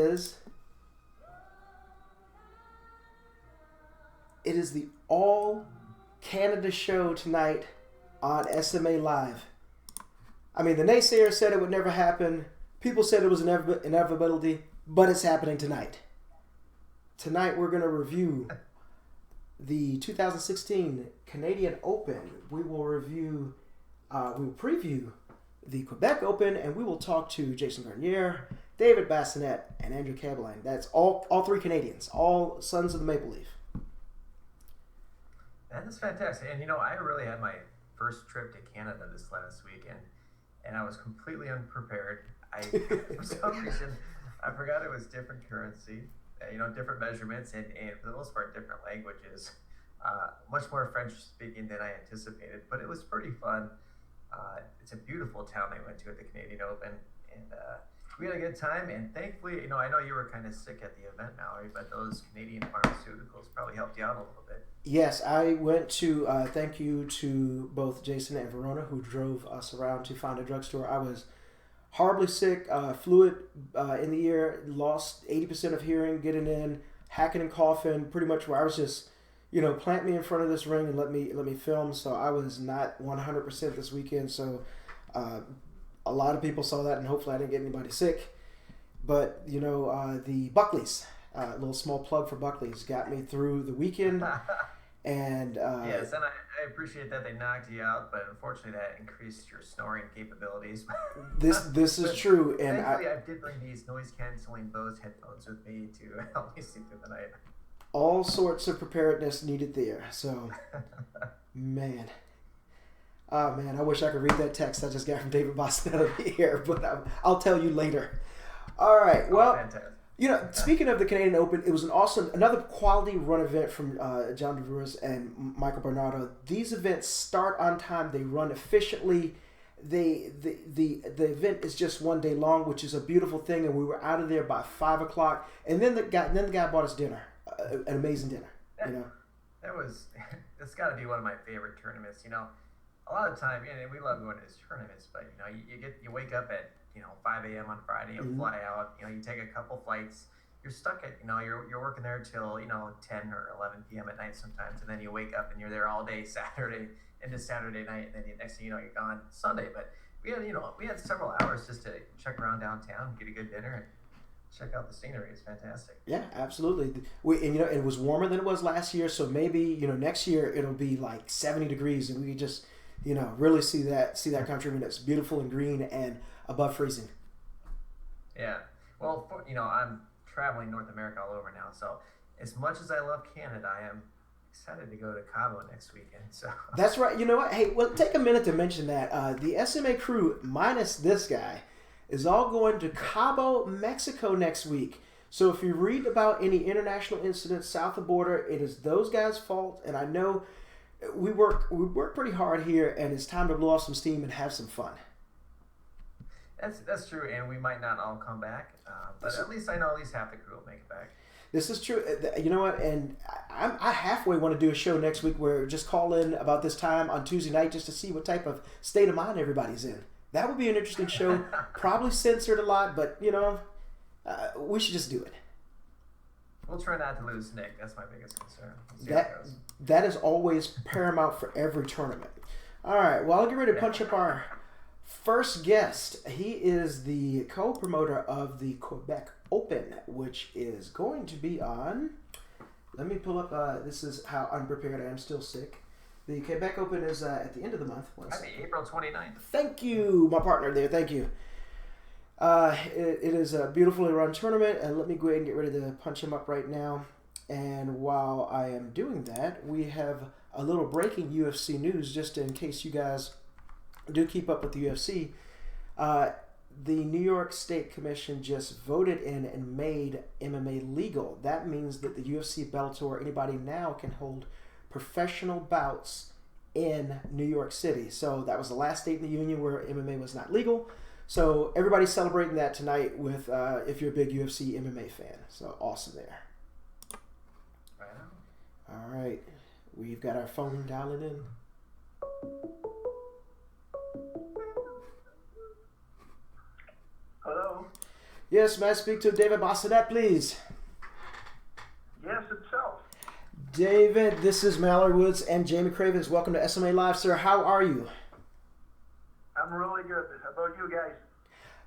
is the All Canada show tonight on SMA Live. I mean, the naysayers said it would never happen. People said it was an inevitability, but it's happening tonight. Tonight we're going to review the 2016 Canadian Open. We will review, we will preview the Quebec Open, and we will talk to Jason Grenier, David Bossinet, and Andrew Campbell. That's all three Canadians, all sons of the Maple Leaf. That is fantastic. And, I really had my first trip to Canada this last weekend, and I was completely unprepared. For some reason, I forgot it was different currency, different measurements, and for the most part, different languages. Much more French speaking than I anticipated, but it was pretty fun. It's a beautiful town they went to at the Canadian Open, and we had a good time. And thankfully, I know you were kind of sick at the event, Mallory, but those Canadian pharmaceuticals probably helped you out a little bit. Yes, I went to, thank you to both Jason and Verena, who drove us around to find a drugstore. I was horribly sick, fluid in the ear, lost 80% of hearing, getting in, hacking and coughing, pretty much where I was just, plant me in front of this ring and let me film. So I was not 100% this weekend. So a lot of people saw that, and hopefully I didn't get anybody sick. But, the Buckleys, a little small plug for Buckleys, got me through the weekend. And yes, and I appreciate that they knocked you out, but unfortunately that increased your snoring capabilities. This is true, and thankfully I did bring these noise canceling Bose headphones with me to help me sleep through the night. All sorts of preparedness needed there. So, man. Oh, man, I wish I could read that text I just got from David Bossinet over here, but I'll tell you later. All right, well, fantastic. Speaking of the Canadian Open, it was another quality run event from John DeVries and Michael Bernardo. These events start on time. They run efficiently. The event is just one day long, which is a beautiful thing, and we were out of there by 5 o'clock. And then the guy bought us dinner, an amazing dinner. That's got to be one of my favorite tournaments. A lot of time, we love going to these tournaments, but you wake up at 5 a.m. on Friday, you fly out, you take a couple flights, you're stuck at, you're working there till 10 or 11 p.m. at night sometimes, and then you wake up and you're there all day Saturday into Saturday night, and then next thing you know, you're gone Sunday. But we had several hours just to check around downtown, get a good dinner, and check out the scenery. It's fantastic. Yeah, absolutely. It was warmer than it was last year, so maybe next year it'll be like 70 degrees, and we could just really see that country when it's beautiful and green and above freezing. Yeah. Well, I'm traveling North America all over now, so as much as I love Canada, I am excited to go to Cabo next weekend. So that's right. You know what? Hey, well, take a minute to mention that the SMA crew minus this guy is all going to Cabo, Mexico next week. So if you read about any international incidents south of the border, it is those guys' fault. And I know we work pretty hard here, and it's time to blow off some steam and have some fun. That's true, and we might not all come back, but at least I know at least half the crew will make it back. This is true. You know what? And I halfway want to do a show next week where just call in about this time on Tuesday night just to see what type of state of mind everybody's in. That would be an interesting show. Probably censored a lot, but we should just do it. We'll try not to lose Nick. That's my biggest concern. That is always paramount for every tournament. All right. Well, I'll get ready to punch up our first guest. He is the co-promoter of the Quebec Open, which is going to be on. Let me pull up. This is how unprepared I am. Still sick. The Quebec Open is at the end of the month. I mean, April 29th. Thank you, my partner there. Thank you. It is a beautifully run tournament, and let me go ahead and get ready to punch him up right now. And while I am doing that, we have a little breaking UFC news, just in case you guys do keep up with the UFC. The New York State Commission just voted in and made MMA legal. That means that the UFC, Bellator, anybody now can hold professional bouts in New York City. So that was the last state in the union where MMA was not legal. So everybody's celebrating that tonight with, if you're a big UFC MMA fan. So awesome there. Right on. All right. We've got our phone dialing in. Hello. Yes, may I speak to David Bossinet, please? Yes, itself. David, this is Mallory Woods and Jamie Cravens. Welcome to SMA Live, sir. How are you? I'm really good. How about you guys?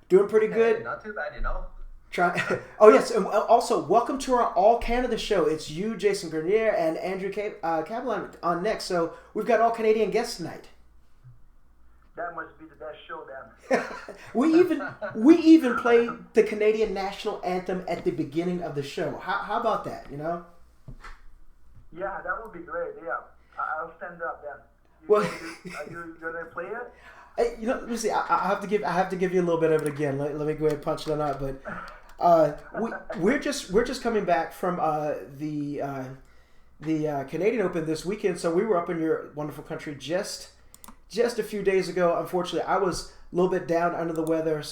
Doing pretty good. Not too bad, you know. Oh, yes. And also, welcome to our All Canada show. It's you, Jason Grenier, and Andrew Campbell on next. So we've got all Canadian guests tonight. That must be the best show then. we even played the Canadian national anthem at the beginning of the show. How about that, you know? Yeah, that would be great. Yeah. I'll stand up then. Are you going to play it? You know, let me see. I have to give you a little bit of it again. Let me go ahead and punch it out. But we're just coming back from the Canadian Open this weekend. So we were up in your wonderful country just a few days ago. Unfortunately, I was a little bit down under the weather.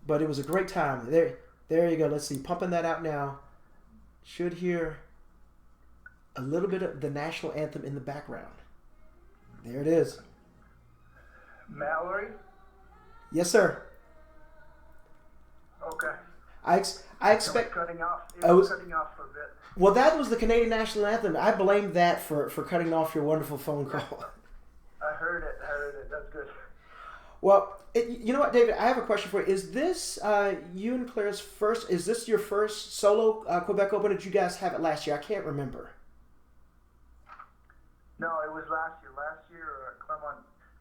But it was a great time. There you go. Let's see. Pumping that out now. Should hear a little bit of the national anthem in the background. There it is. Mallory? Yes, sir. Okay. I expect. It was cutting off for a bit. Well, that was the Canadian national anthem. I blame that for cutting off your wonderful phone call. I heard it. That's good. Well, you know what, David? I have a question for you. Is this you and Claire's first? Is this your first solo Quebec Open? Or did you guys have it last year? I can't remember. No, it was last year. Last year,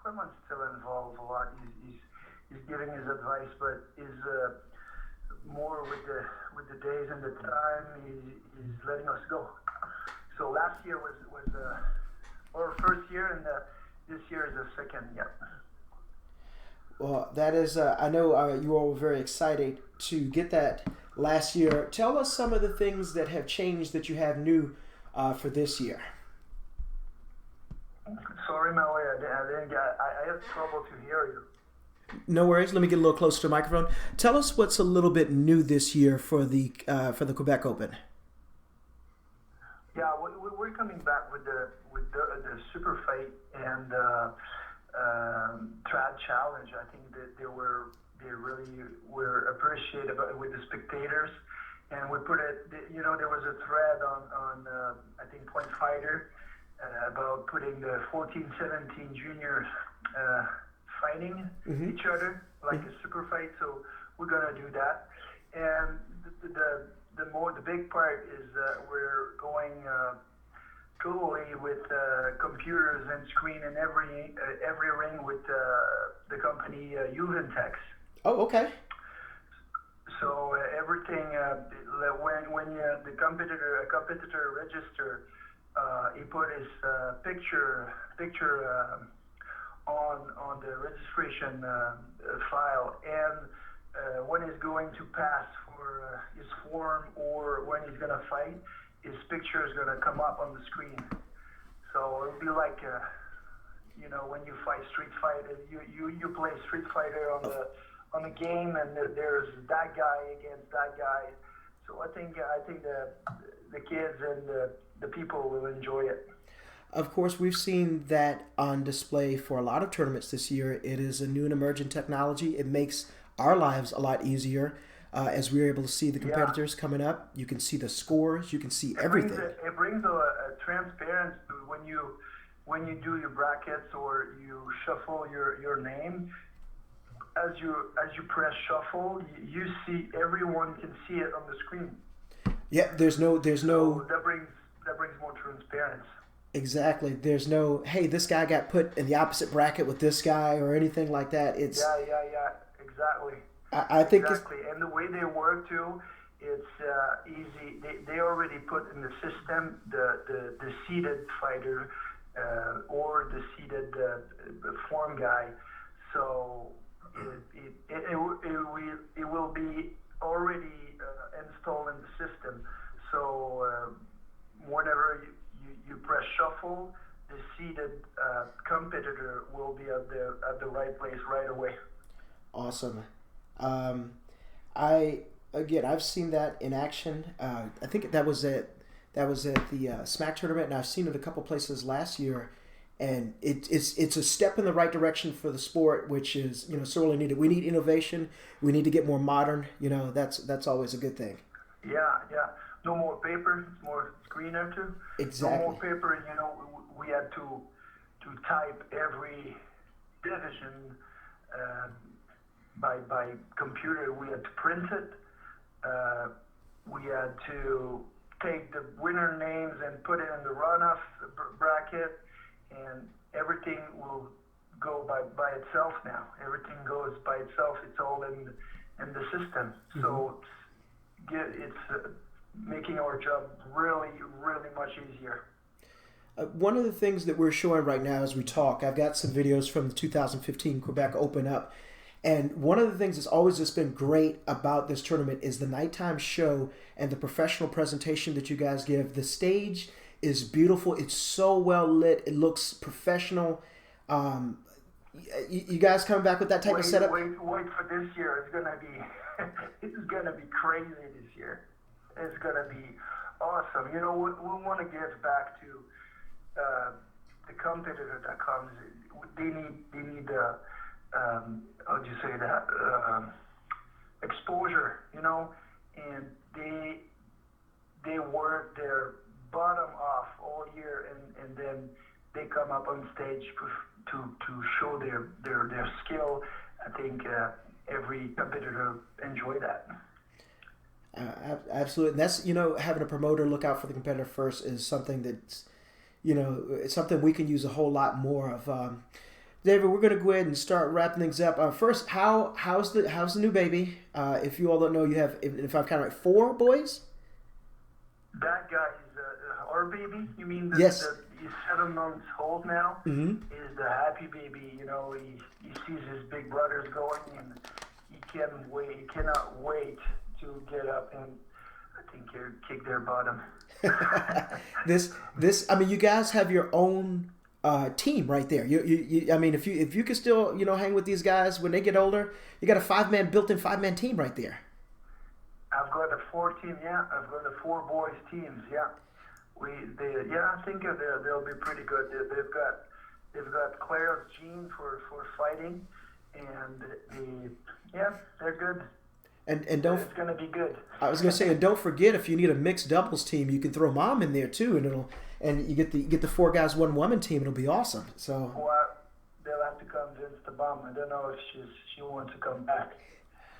Clement's still involved a lot. He's giving his advice, but is more with the days and the time. He's letting us go. So last year was our first year, and this year is the second. Yeah. Well, that is. I know you all were very excited to get that last year. Tell us some of the things that have changed that you have new for this year. Sorry, Mallory, I have trouble to hear you. No worries. Let me get a little closer to the microphone. Tell us what's a little bit new this year for the Quebec Open. Yeah, we're coming back with the super fight and trad challenge. I think that they really were appreciated with the spectators, and we put it. You know, there was a thread on I think Point Fighter. About putting the 14-17 juniors fighting each other like a super fight. So we're gonna do that. And the big part is we're going totally with computers and screen in every ring with the company Uventex. Oh, okay. So everything when the competitor register. He put his picture on the registration file, and when he's going to pass for his form or when he's gonna fight, his picture is gonna come up on the screen. So it'll be like when you fight Street Fighter, you play Street Fighter on the game, and there's that guy against that guy. So I think the kids and the people will enjoy it. Of course, we've seen that on display for a lot of tournaments this year. It is a new and emerging technology. It makes our lives a lot easier as we're able to see the competitors coming up. You can see the scores. You can see everything. It brings a transparency when you do your brackets or you shuffle your name. As you press shuffle, you see everyone can see it on the screen. Yeah, there's no. So that brings more transparency. Exactly. There's no, hey, this guy got put in the opposite bracket with this guy or anything like that. It's exactly. I think exactly, and the way they work too, it's easy. They already put in the system the seeded fighter or the seeded form guy, so it will be already installed in the system. So whenever you press shuffle, the seeded competitor will be at the right place right away. Awesome. I've seen that in action. I think that was at the SMAC tournament, and I've seen it a couple places last year. And it's a step in the right direction for the sport, which is, you know, sorely needed. We need innovation. We need to get more modern. You know, that's always a good thing. Yeah. No more paper. It's more screener too. Exactly. No more paper. You know, we had to type every division by computer. We had to print it. We had to take the winner names and put it in the runoff bracket, and everything will go by itself now. Everything goes by itself. It's all in the system. Mm-hmm. So it's making our job really, really much easier. One of the things that we're showing right now as we talk, I've got some videos from the 2015 Quebec Open Up. And one of the things that's always just been great about this tournament is the nighttime show and the professional presentation that you guys give. The stage is beautiful. It's so well lit. It looks professional. You guys coming back with that type of setup? Wait for this year. It's gonna be crazy this year. It's gonna be awesome. You know, we want to give back to the competitor that comes. They need how do you say that, exposure, you know, and they work their bottom off all year, and then they come up on stage to show their skill. I think every competitor enjoy that. Absolutely. And that's, you know, having a promoter look out for the competitor first is something that's, you know, it's something we can use a whole lot more of. David, we're going to go ahead and start wrapping things up. First, how's the new baby? If you all don't know, you have, if I'm counting right, 4 boys? That guy is our baby? You mean yes. He's 7 months old now? Mm-hmm. Is the happy baby. You know, he sees his big brothers going, and he cannot wait to get up and, I think, kick their bottom. This I mean, you guys have your own team right there. You I mean, if you could still, you know, hang with these guys when they get older, you got a built-in 5-man team right there. I've got a 4 team. Yeah, I've got a 4 boys teams. Yeah, I think they'll be pretty good. They've got Claire's gene for fighting, and they're good. And don't. It's gonna be good. I was gonna say, and don't forget, if you need a mixed doubles team, you can throw Mom in there too, and you get the 4 guys 1 woman team. It'll be awesome. So. Well, they'll have to convince the mom. I don't know if she wants to come back.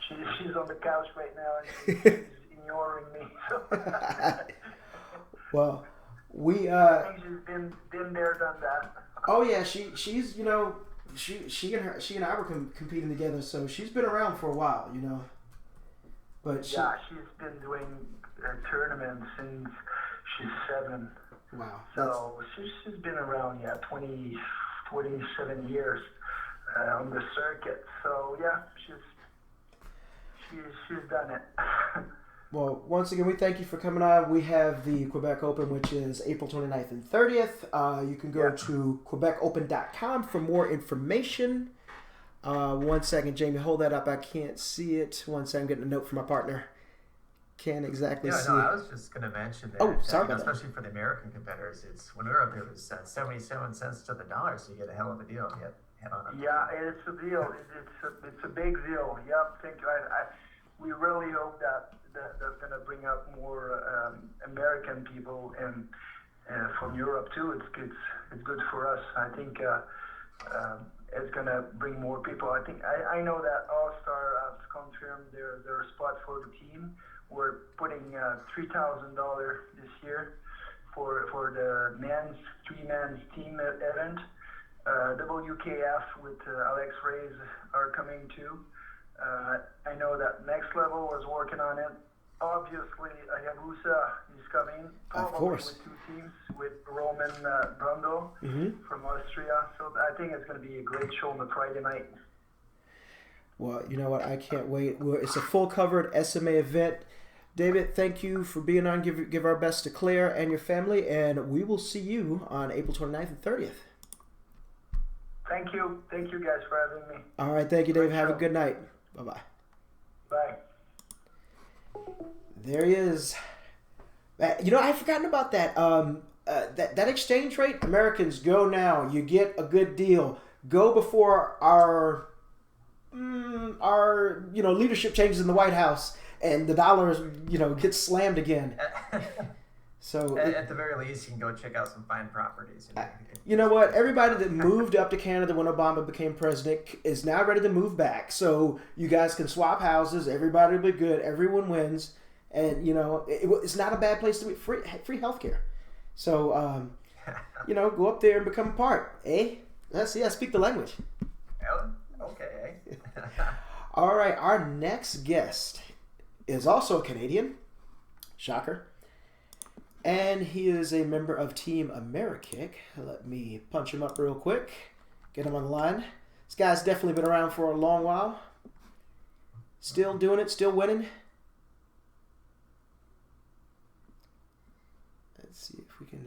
She's on the couch right now and she's ignoring me. So. Well, I think she's been there, done that. Oh yeah, she's, you know, she and I were competing together, so she's been around for a while, you know. But she's been doing tournaments since she's 7. Wow. So she's been around, 27 years on the circuit. So yeah, she's done it. Well, once again, we thank you for coming on. We have the Quebec Open, which is April 29th and 30th. You can go to QuebecOpen.com for more information. 1 second, Jamie, hold that up. I can't see it. 1 second, I'm getting a note from my partner. Can't exactly see it. I was just going to mention that. Oh, sorry about especially for the American competitors, it's when we were up there, it was 77 cents to the dollar, so you get a hell of a deal. Head on up. Yeah, it's a deal. It's a big deal. Yep. Thank you. We really hope that that's going to bring up more American people and from Europe too. It's good for us. I think it's going to bring more people. I know that All Star has confirmed their spot for the team. We're putting $3,000 this year for the men's 3-man team event. WKF with Alex Reyes are coming too. I know that Next Level was working on it. Obviously, Hayabusa is coming. Of course. With 2 teams, with Roman Brundle from Austria. So I think it's going to be a great show on the Friday night. Well, you know what? I can't wait. It's a full-covered SMA event. David, thank you for being on. Give our best to Claire and your family, and we will see you on April 29th and 30th. Thank you. Thank you guys for having me. All right. Thank you, David. Have a good night. Bye-bye. Bye. There he is. You know, I've forgotten about that. that exchange rate, Americans, go now. You get a good deal. Go before our leadership changes in the White House and the dollar gets slammed again. So at the very least, you can go check out some fine properties. You know what? Everybody that moved up to Canada when Obama became president is now ready to move back. So you guys can swap houses. Everybody will be good. Everyone wins. And, it's not a bad place to be. Free healthcare. So, go up there and become a part. Eh? I speak the language. Okay. All right. Our next guest is also a Canadian. Shocker. And he is a member of Team Amerikick. Let me punch him up real quick. Get him on the line. This guy's definitely been around for a long while. Still doing it, still winning. Let's see if we can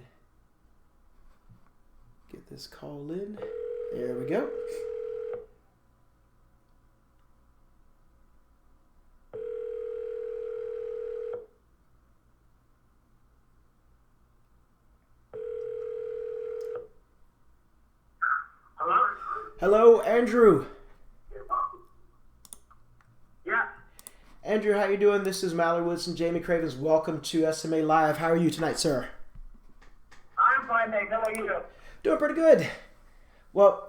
get this call in. There we go. Hello, Andrew. Yeah. Andrew, how you doing? This is Mallory Woodson, Jamie Cravens. Welcome to SMA Live. How are you tonight, sir? I'm fine, thanks. How about you? Doing pretty good. Well,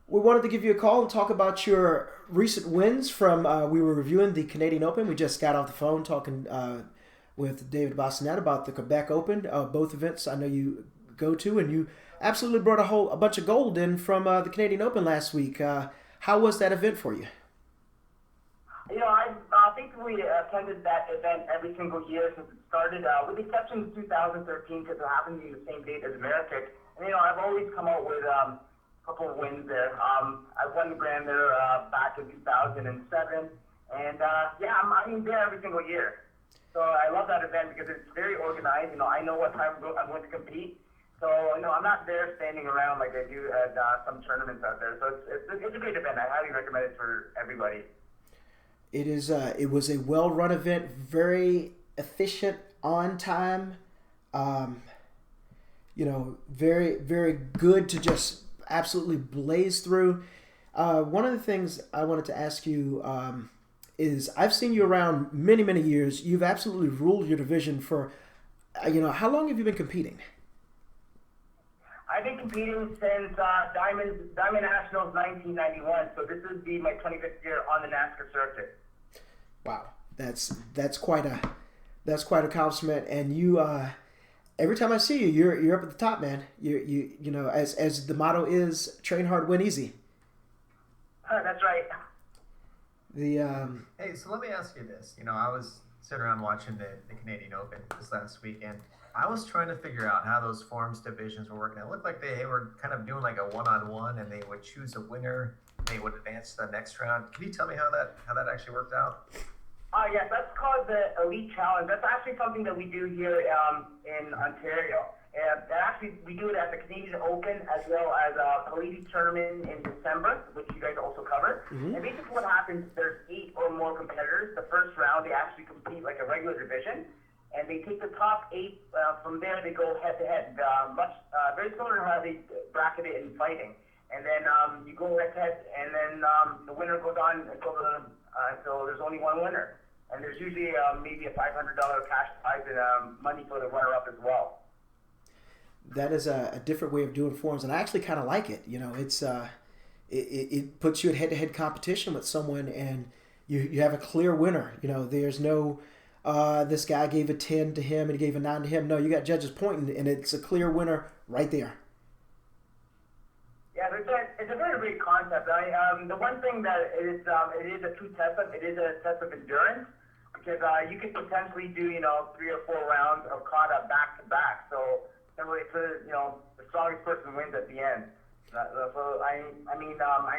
we wanted to give you a call and talk about your recent wins from, we were reviewing the Canadian Open. We just got off the phone talking with David Bossinet about the Quebec Open, both events I know you go to, and you absolutely brought a bunch of gold in from the Canadian Open last week. How was that event for you? I think we attended that event every single year since it started, with the exception of 2013 because it happened to be the same date as Amerikick. And, I've always come out with a couple of wins there. I won the Grand there back in 2007. And, I'm there every single year. So I love that event because it's very organized. I know what time I'm going to compete. So, I'm not there standing around like I do at some tournaments out there. So it's a great event. I highly recommend it for everybody. It is. It was a well-run event, very efficient, on time. Very, very good to just absolutely blaze through. One of the things I wanted to ask you is I've seen you around many, many years. You've absolutely ruled your division for, how long have you been competing? I've been competing since Diamond Nationals 1991, so this would be my 25th year on the NASCAR circuit. Wow, that's quite a accomplishment, and you every time I see you, you're up at the top, man. You as the motto is, train hard, win easy. That's right. Hey, so let me ask you this. I was sitting around watching the Canadian Open this last weekend. I was trying to figure out how those forms divisions were working. It looked like they were kind of doing like a one-on-one, and they would choose a winner. They would advance to the next round. Can you tell me how that actually worked out? Yes, that's called the Elite Challenge. That's actually something that we do here in Ontario. And actually, we do it at the Canadian Open as well as a elite tournament in December, which you guys also cover. Mm-hmm. And basically what happens, there's 8 or more competitors. The first round, they actually compete like a regular division. And they take the top 8. From there, they go head-to-head, very similar to how they bracket it in fighting. And then you go head-to-head, and then the winner goes on until there's only one winner. And there's usually maybe a $500 cash prize and money for the runner-up as well. That is a different way of doing forms, and I actually kind of like it. It's it puts you at head-to-head competition with someone, and you have a clear winner. There's no this guy gave a 10 to him and he gave a 9 to him. No, you got judges pointing, and it's a clear winner right there. Yeah, it's a very great concept. The one thing that it is a true test of, it is a test of endurance, because you could potentially do 3 or 4 rounds of kata back to back. So the strongest person wins at the end. So I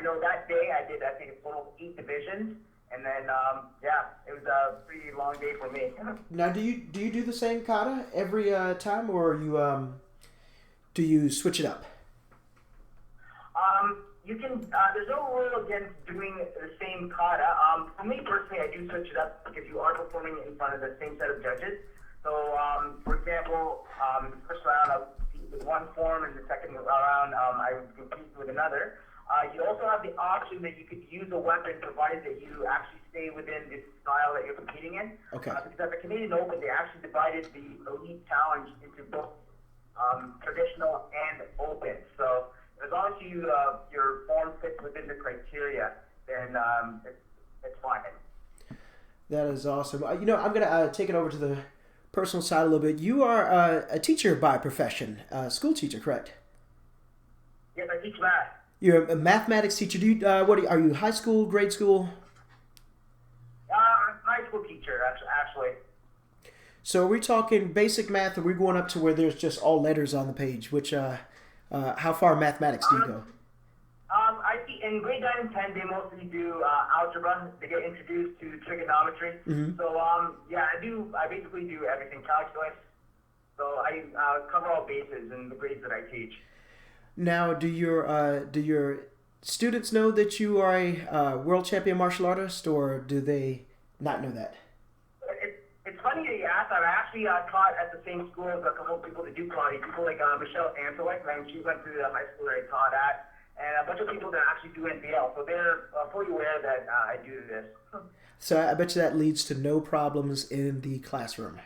know that day I did, I think, a total of 8 divisions. And then, it was a pretty long day for me. Now, do you do the same kata every time, or do you switch it up? You can. There's no rule against doing the same kata. For me personally, I do switch it up because you are performing in front of the same set of judges. So, for example, the first round, one form, and the second round I would compete with another. You also have the option that you could use a weapon provided that you actually stay within the style that you're competing in. Okay. Because at the Canadian Open, they actually divided the Elite Challenge into both traditional and open. So as long as your form fits within the criteria, then it's fine. That is awesome. I'm going to take it over to the personal side a little bit. You are a teacher by profession, school teacher, correct? Yes, I teach math. You're a mathematics teacher. Do you, are you high school, grade school? I'm a high school teacher, actually. So are we talking basic math, or are we going up to where there's just all letters on the page? Which, how far in mathematics do you go? I see in grade 9 and 10, they mostly do algebra. They get introduced to trigonometry. Mm-hmm. So, I basically do everything, calculus. So I cover all bases in the grades that I teach. Now, do your students know that you are a world champion martial artist, or do they not know that? It's funny that you asked that. I actually taught at the same school as a couple of people that do karate. People like Michelle Antolek, and she went to the high school that I taught at, and a bunch of people that actually do NBL. So they're fully aware that I do this. So I bet you that leads to no problems in the classroom.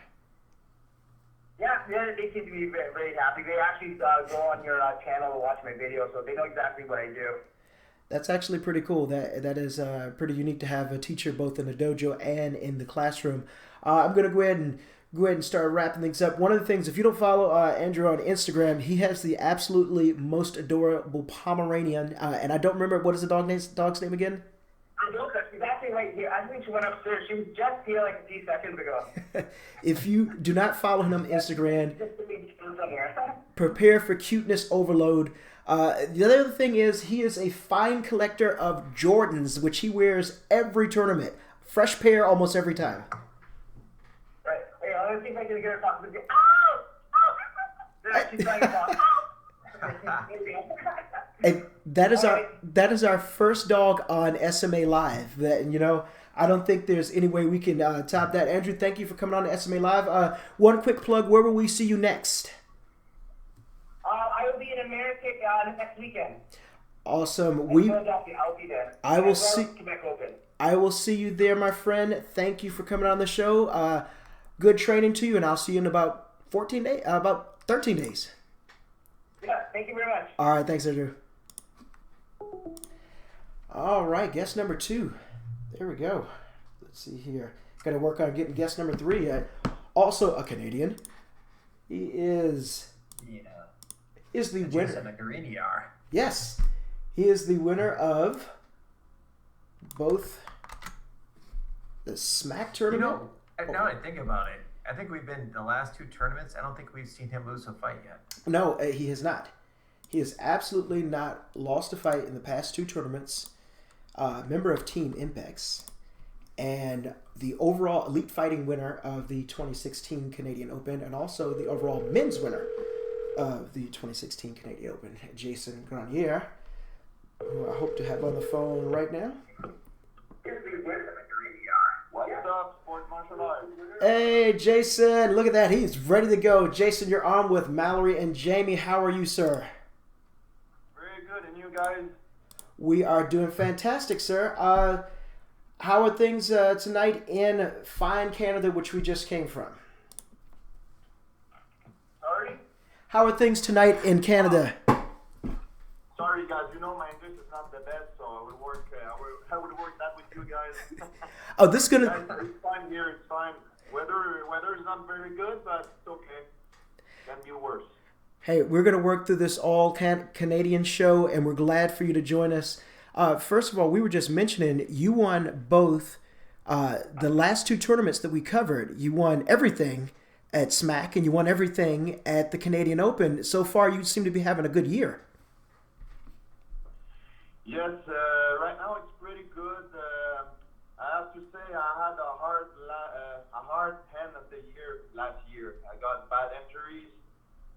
Yeah, they seem to be very, very happy. They actually go on your channel to watch my videos, so they know exactly what I do. That's actually pretty cool. That is pretty unique to have a teacher both in the dojo and in the classroom. I'm going to go ahead and start wrapping things up. One of the things, if you don't follow Andrew on Instagram, he has the absolutely most adorable Pomeranian, and I don't remember, what is the dog's name again? Andoka. She's actually right here. I think she went upstairs. She was just here like a few seconds ago. If you do not follow him on Instagram, prepare for cuteness overload. The other thing is, he is a fine collector of Jordans, which he wears every tournament. Fresh pair almost every time. Right. Hey, let's see if I can get her talking to you. Ow! Ow! She's trying to talk. And that is our first dog on SMA Live. I don't think there's any way we can top that. Andrew, thank you for coming on to SMA Live. One quick plug: where will we see you next? I will be in America next weekend. Awesome. I'll be there. I will see. Quebec Open. I will see you there, my friend. Thank you for coming on the show. Good training to you, and I'll see you in about 13 days. Yeah, thank you very much. All right, thanks, Andrew. All right, guest number 2. There we go. Let's see here. Got to work on getting guest number 3. Also a Canadian. He is the winner. Jason and Grenier. Yes, he is the winner of both the Smack tournament. Now I think about it, I think we've been the last 2 tournaments. I don't think we've seen him lose a fight yet. No, he has not. He has absolutely not lost a fight in the past 2 tournaments. Member of Team Impex, and the overall elite fighting winner of the 2016 Canadian Open, and also the overall men's winner of the 2016 Canadian Open, Jason Grenier, who I hope to have on the phone right now. What's up, Sport Martial Arts? Hey, Jason, look at that. He's ready to go. Jason, you're on with Mallory and Jamie. How are you, sir? Very good, and you guys? We are doing fantastic, sir. How are things tonight in fine Canada, which we just came from? Sorry? How are things tonight in Canada? Sorry, guys. My English is not the best, so I would work that with you guys. Oh, this is gonna. Guys, it's fine here. It's fine. Weather is not very good, but it's okay. Can be worse. Hey, we're going to work through this all Canadian show, and we're glad for you to join us. First of all, we were just mentioning you won both the last 2 tournaments that we covered. You won everything at SMAC, and you won everything at the Canadian Open. So far, you seem to be having a good year. Yes, right now it's pretty good. I have to say I had a hard end of the year last year. I got bad injuries.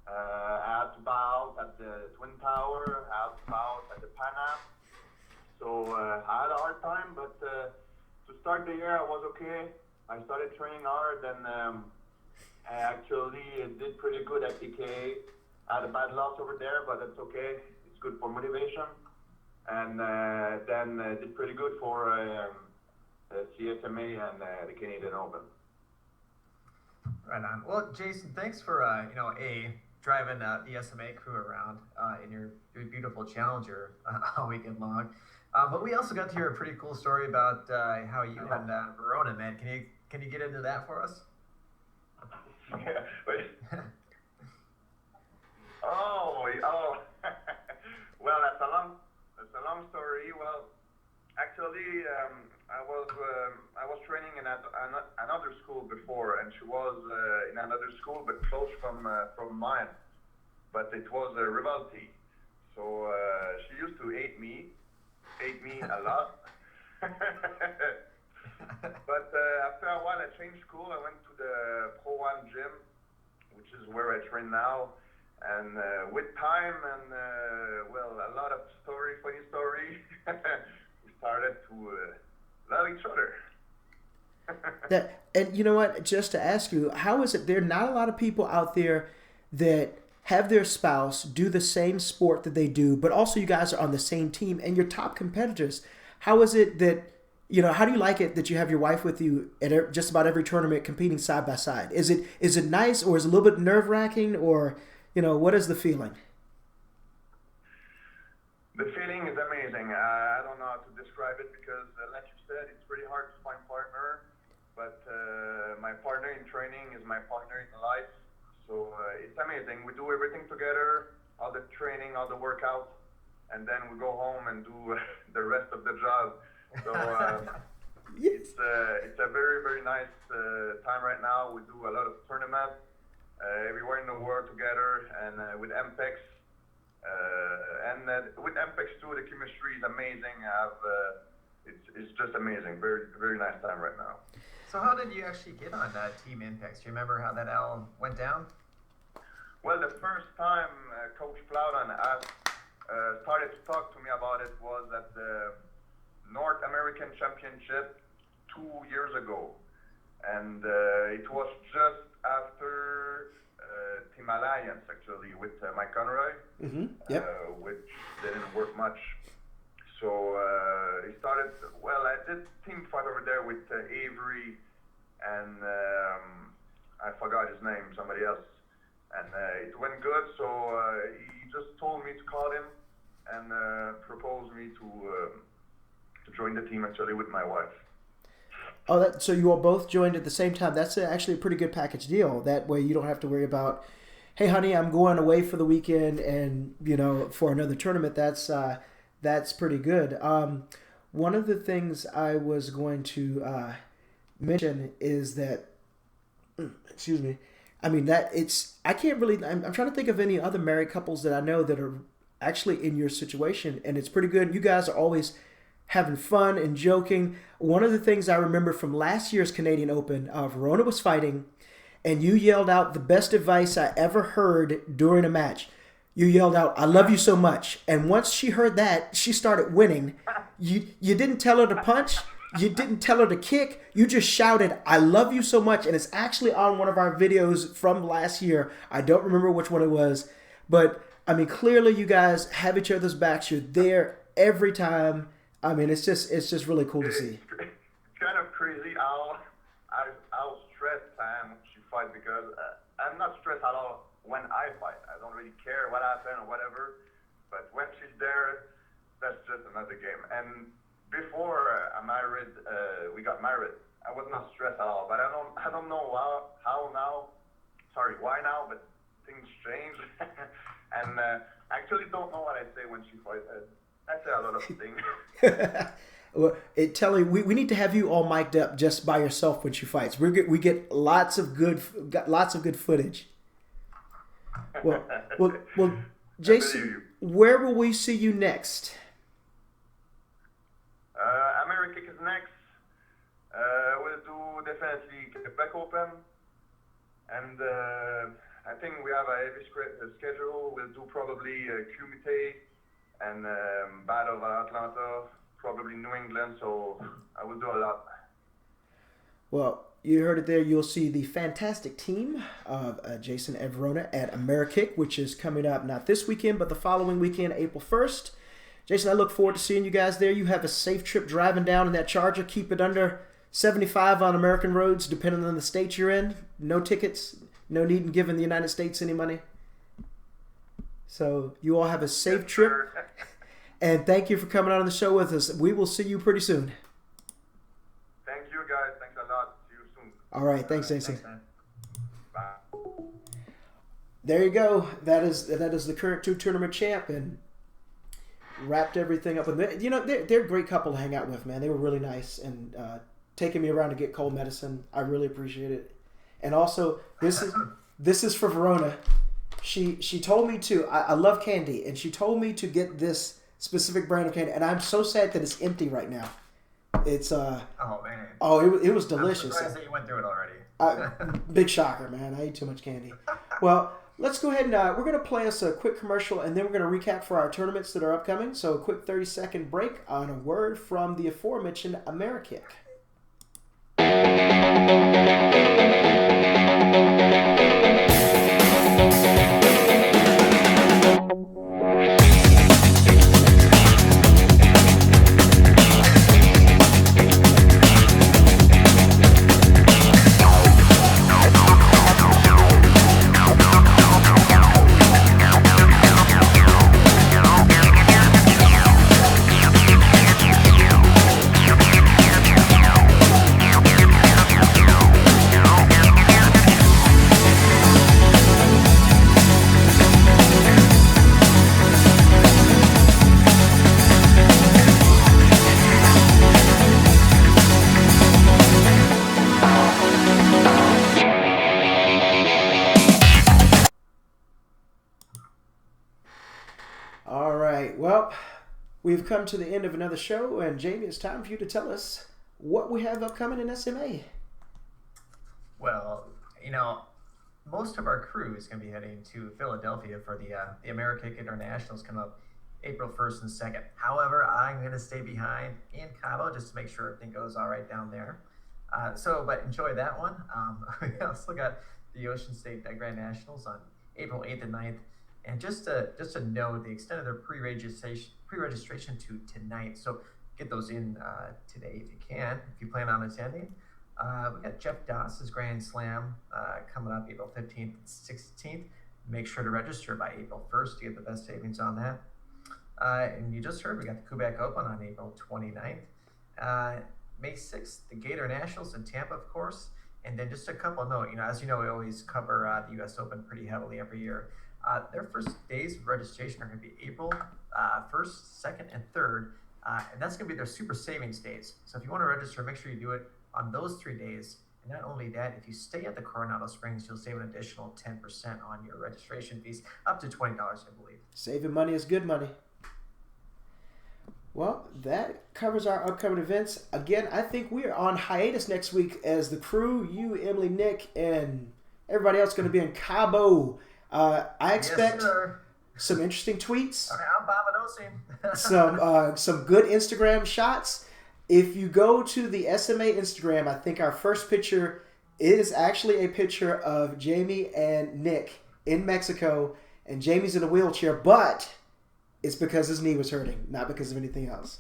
I had to bow out at the Twin Tower. I had to bow out at the Pan Am. So I had a hard time, but to start the year I was okay. I started training hard, and I actually did pretty good at PKA. had a bad loss over there, but that's okay. It's good for motivation. And then did pretty good for CSMA and the Canadian Open. Right on. Well, Jason, thanks for driving the SMA crew around in your beautiful Challenger all weekend long. But we also got to hear a pretty cool story about how you and Verona met. Can you get into that for us? Yeah. Oh. Well, that's a long story. Well, actually, I was training in another school before, and she was in another school, but close from mine. But it was a rivalry, so she used to hate me a lot. But after a while, I changed school. I went to the Pro One gym, which is where I train now. And with time and a lot of funny story, we started to love each other. And you know what? Just to ask you, how is it? There are not a lot of people out there that have their spouse do the same sport that they do, but also you guys are on the same team and you're top competitors. How is it that, how do you like it that you have your wife with you at just about every tournament competing side by side? Is it nice, or is it a little bit nerve-wracking, or, what is the feeling? The feeling is amazing. I don't know how to describe it because, like you said, it's pretty hard to find partner. But my partner in training is my partner in life. So it's amazing. We do everything together, all the training, all the workouts, and then we go home and do the rest of the job. So yes. It's a very, very nice time right now. We do a lot of tournaments everywhere in the world together, and with MPEX. With MPEX too, the chemistry is amazing. It's just amazing. Very, very nice time right now. So how did you actually get on Team MPEX? Do you remember how that all went down? Well, the first time Coach Plowden started to talk to me about it was at the North American Championship 2 years ago. And it was just after Team Alliance, actually, with Mike Conroy, which didn't work much. So he started, I did team fight over there with Avery and I forgot his name, somebody else. And it went good, so he just told me to call him and proposed me to join the team, actually, with my wife. Oh, so you all both joined at the same time. That's actually a pretty good package deal. That way you don't have to worry about, hey, honey, I'm going away for the weekend and, for another tournament. That's pretty good. One of the things I was going to mention is that, excuse me, I'm trying to think of any other married couples that I know that are actually in your situation, and it's pretty good. You guys are always having fun and joking. One of the things I remember from last year's Canadian Open, Verona was fighting, and you yelled out the best advice I ever heard during a match. You yelled out, "I love you so much." And once she heard that, she started winning. You didn't tell her to punch. You didn't tell her to kick. You just shouted, "I love you so much." And it's actually on one of our videos from last year. I don't remember which one it was. But, clearly you guys have each other's backs. You're there every time. It's just really cool to see. It's kind of crazy how stressed I am when she fights, because I'm not stressed at all when I fight. I don't really care what happened or whatever. But when she's there, that's just another game. And before we got married, I was not stressed at all. But I don't know how now. Sorry, why now? But things change, and I actually don't know what I say when she fights. I say a lot of things. Well, we need to have you all mic'd up just by yourself when she fights. We get lots of good footage. Well, Jason, where will we see you next? America is next. We'll do definitely Quebec Open, and I think we have a heavy schedule. We'll do probably Kumite and Battle of Atlanta, probably New England. So I will do a lot. Well, you heard it there. You'll see the fantastic team of Jason and Verena at AmeriKick, which is coming up not this weekend, but the following weekend, April 1st. Jason, I look forward to seeing you guys there. You have a safe trip driving down in that Charger. Keep it under 75 on American roads, depending on the state you're in. No tickets. No need in giving the United States any money. So you all have a safe trip. And thank you for coming on the show with us. We will see you pretty soon. Thank you, guys. Thanks a lot. See you soon. All right. Thanks, Jason. Thanks, man. Bye. There you go. That is the current 2 tournament champ, and wrapped everything up. And they're a great couple to hang out with, man. They were really nice, and taking me around to get cold medicine. I really appreciate it. And also, this is for Verona. She told me to. I love candy, and she told me to get this specific brand of candy, and I'm so sad that it's empty right now. It's Oh man. it was delicious. I'm surprised that you went through it already. Big shocker, man. I ate too much candy. Well, let's go ahead and we're going to play us a quick commercial, and then we're going to recap for our tournaments that are upcoming. So a quick 30-second break on a word from the aforementioned AmeriKick. We've come to the end of another show, and Jamie, it's time for you to tell us what we have upcoming in SMA. Well, most of our crew is going to be heading to Philadelphia for the AmeriKick Internationals coming up April 1st and 2nd. However, I'm going to stay behind in Cabo just to make sure everything goes all right down there. But enjoy that one. We also got the Ocean State Grand Nationals on April 8th and 9th. And just to note, they extended their pre-registration to tonight. So get those in today if you can, if you plan on attending. We got Jeff Doss's Grand Slam coming up April 15th and 16th. Make sure to register by April 1st to get the best savings on that. And you just heard we got the Quebec Open on April 29th. May 6th, the Gator Nationals in Tampa, of course. And then just a couple of notes, as you know, we always cover the U.S. Open pretty heavily every year. Their first days of registration are going to be April 1st, 2nd, and 3rd. And that's going to be their super savings days. So if you want to register, make sure you do it on those 3 days. And not only that, if you stay at the Coronado Springs, you'll save an additional 10% on your registration fees, up to $20, I believe. Saving money is good money. Well, that covers our upcoming events. Again, I think we are on hiatus next week as the crew, you, Emily, Nick, and everybody else going to be in Cabo. I expect some interesting tweets. Okay, I'm Bob some good Instagram shots. If you go to the SMA Instagram, I think our first picture is actually a picture of Jamie and Nick in Mexico, and Jamie's in a wheelchair, but it's because his knee was hurting, not because of anything else.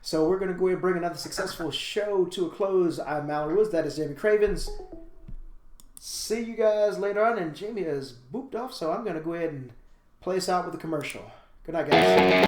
So we're going to go ahead and bring another successful show to a close. I'm Mallory Woods. That is Jamie Cravens. See you guys later on. And Jamie has booped off, so I'm going to go ahead and play us out with a commercial. Good night, guys.